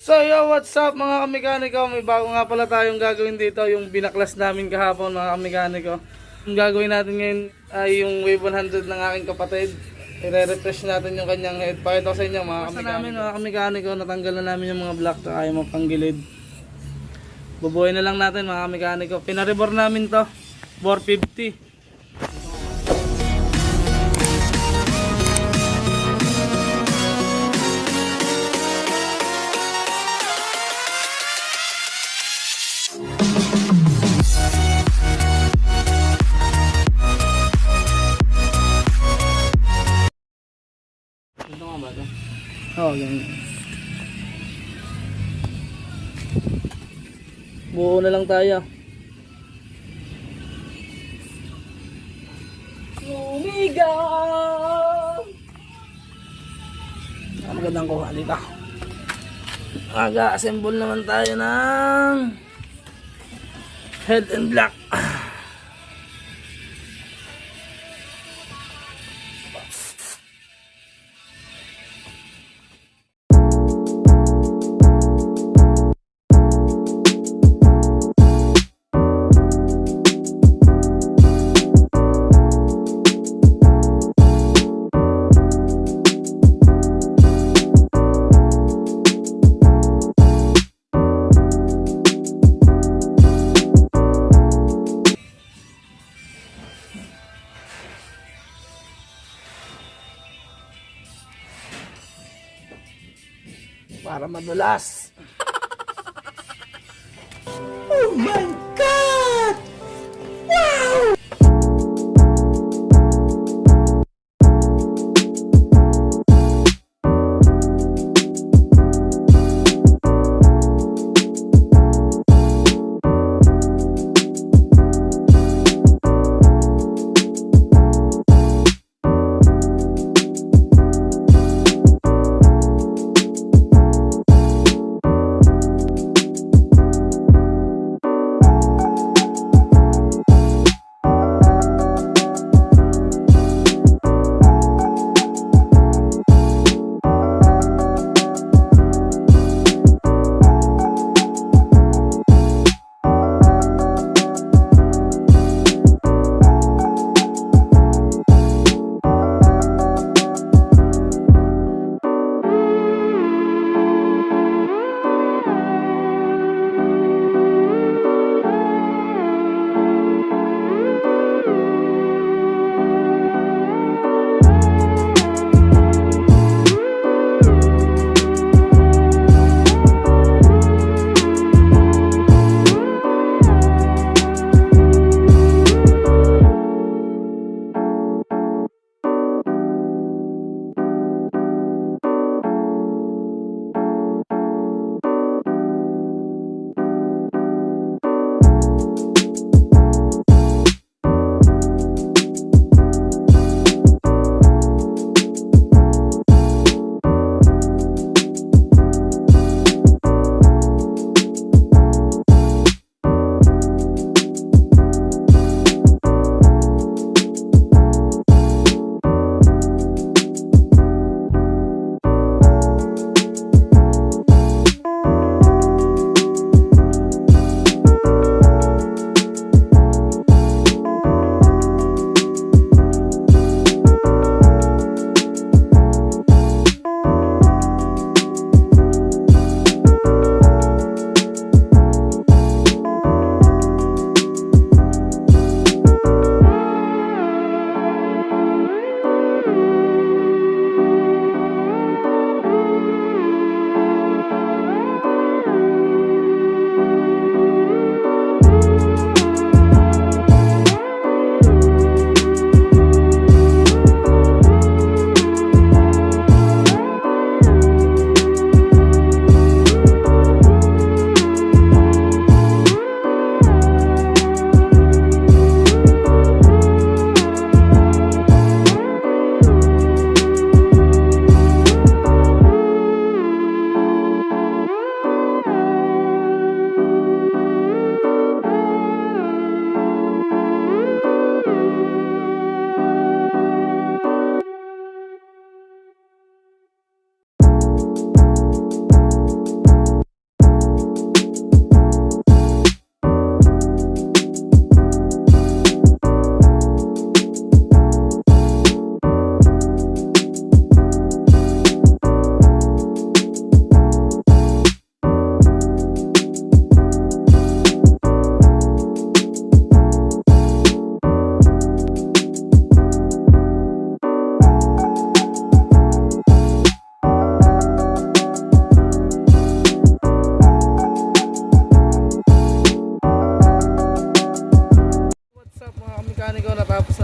So yo, what's up mga kamekaniko? May bago nga pala tayong gagawin dito, yung binaklas namin kahapon mga kamekaniko. Yung gagawin natin ngayon ay yung Wave 100 ng aking kapatid. I-refresh natin yung kanyang head. Pakita ko sa inyo mga kamekaniko. Namin, mga kamekaniko, natanggal na namin yung mga block na ayaw mapanggilid. Bubuhay na lang natin mga kamekaniko. Pinarebor namin to 450. Oo, ganyan. Buo na lang tayo. Lumigaw! Magandang kuha dito. Mag-assemble naman tayo ng head and block. Para madulas. Oh my God! Wow!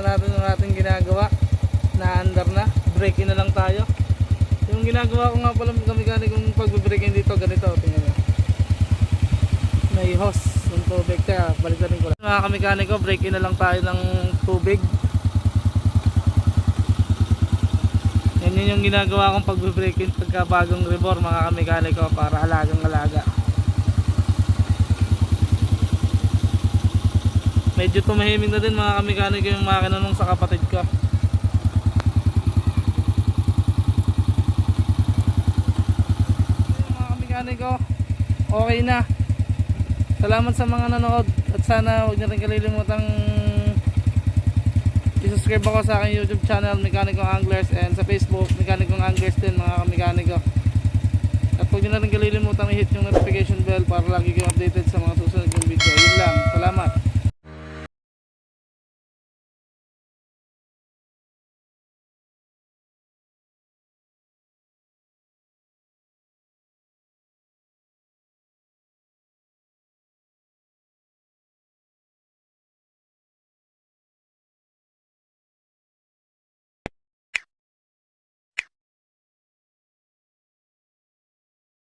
natin yung ating ginagawa. Na-under na. Break in na lang tayo. Yung ginagawa ko nga pala kamikanik kung pag-break in dito, ganito. Tingnan nyo. May hose ng tubig. Kaya balik na rin ko lang. Mga kamikanik ko, break in na lang tayo ng tubig. Yan yun yung ginagawa kong pag-break in pagka bagong rebore mga kamikanik ko para alagang alaga. Medyo tumahimik na din mga kamikanik ko yung makina nung sa kapatid ko. Mga kamikanik ko, okay na. Salamat sa mga nanood at sana huwag niyo rin kalilimutang i-subscribe ako sa aking YouTube channel Mekaniko Anglers and sa Facebook Mekaniko Anglers din mga kamikaniko. At huwag niyo na rin kalilimutang i-hit yung notification bell para lagi kayong updated sa mga